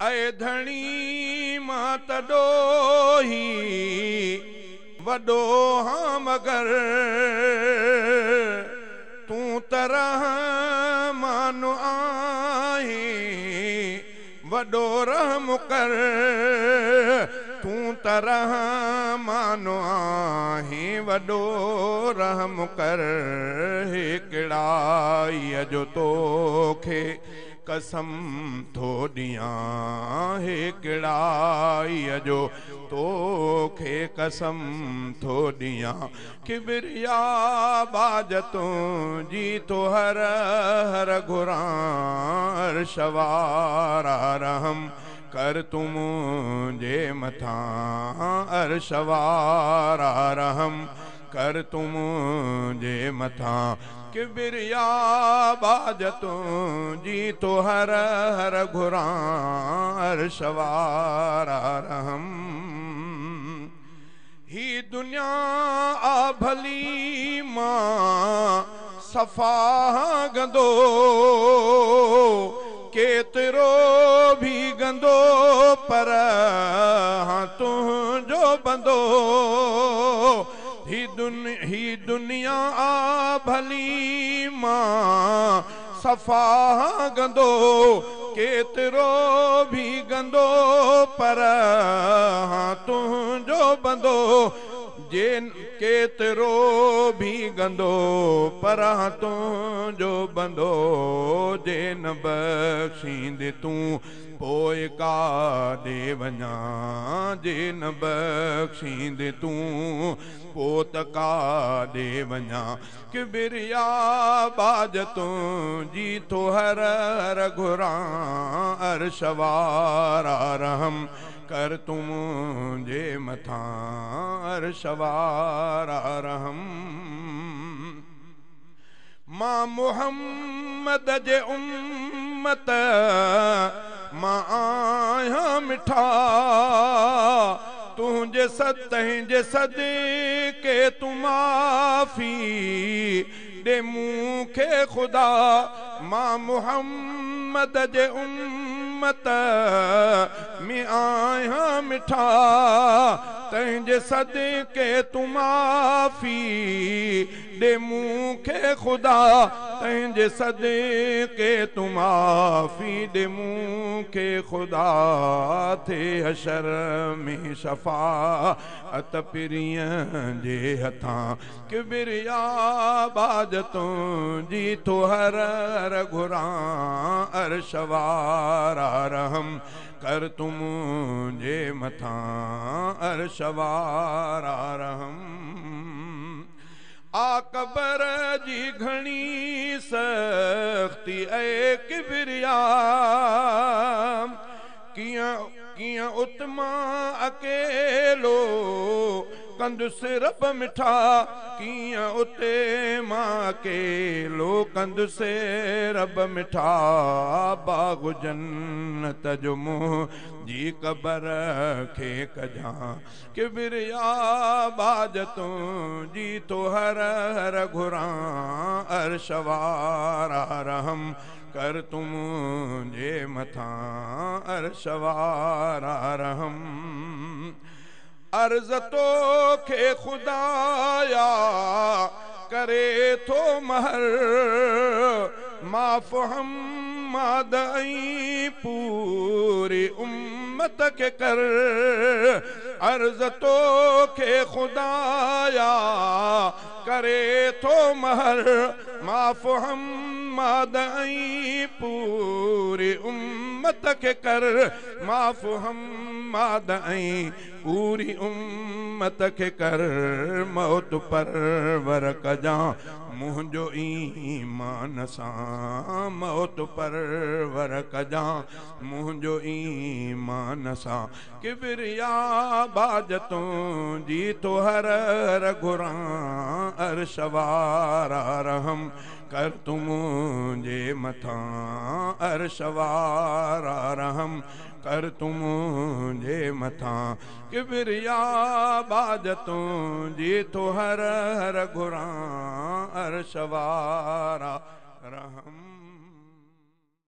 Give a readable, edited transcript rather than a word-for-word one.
ऐ धणी मां तॾो ही वॾो हाँ मगर तूं तरह मानो आहीं वॾो रहम कर तूं तरह मानो आहीं वॾो रहम कर हिकिड़ाईअ जो तोखे कसम थो ॾियां हिकिड़ाईअ जो तोखे कसम थो ॾियां किबरिया बाज तुंहिंजी तो हर हर घुरां अर्श वारा रहम कर तूं मुंहिंजे मथां अर्श वारा रहम कर तूं मुंहिंजे मथां किबरिया बाज तुंहिंजी तो हर हर घुरां अर्श वारा रहम ही दुनिया आ भली मां सफ़ा गंदो केतिरो भी गंदो पर हाँ तुंहिंजो बंदो ही दुनिया आ भली मां सफ़ा गंदो केतिरो भी गंदो पर हाँ तुंहिंजो बंदो जे केतिरो भी गंदो पर हाँ तुंहिंजो बंदो जे न बख़्शींदे तूं पोइ काॾे वञां जे न बख़्शींदे तूं पोइ त काॾे वञां किबरिया बाज तुंहिंजी तो हर हर घुरां अर्श वारा रहम कर तूं मुंहिंजे मथां अर्श वारा रहम मां मुहम्मद जे उम्मत मां आहियां मिठा तुंहिंजे तंहिंजे सदके तूं माफ़ी ॾे मूंखे ख़ुदा मां मुहम्मद जे उम्मत में आहियां मिठा तंहिंजे सदके तूं माफ़ी ॾे मूंखे ख़ुदा तंहिंजे सदके तूं माफ़ी ॾे मूंखे ख़ुदा थे हशर में शफ़ाअत पिरीअ जे हथां किबरिया बाज तुंहिंजी तो हर हर घुरां अर्श वारा रहम कर तूं मुंहिंजे मथां अर्श वारा रहम आकबर जी घणी सख्ती ऐ किबरिया कीअं उतमा अकेलो कंदुसि रब मिठा कीअं उते मां अकेलो कंदुसि रब मिठा बाग़ जन्नत जो मुंहिंजी क़बर खे कजां किबरिया बाज तुंहिंजी तो हर हर घुरां अर्श वारा रहम कर तूं मुंहिंजे मथां अर्श वारा रहम अर्ज़ तोखे ख़ुदाया करे थो महर माफ़ हम्माद ऐं पूरी उम्मत खे कर अर्ज़ तोखे ख़ुदाया करे थो महर माफ़ हम्माद ऐं पूरी उम्मत खे कर माफ़ हम्माद ऐं पूरी उम्मत खे कर मौत परवर कजां मुंहिंजो ईमान सां मौत परवर कजां मुंहिंजो ईमान सां किबरिया बाज तुंहिंजी तो हर हर घुरां अर्श वारा रहम कर तूं मुंहिंजे मथां अर्श वारा रहम कर तूं मुंहिंजे मथां किबरिया बाज तुंहिंजी तो हर हर घुरां अर्श वारा रहम।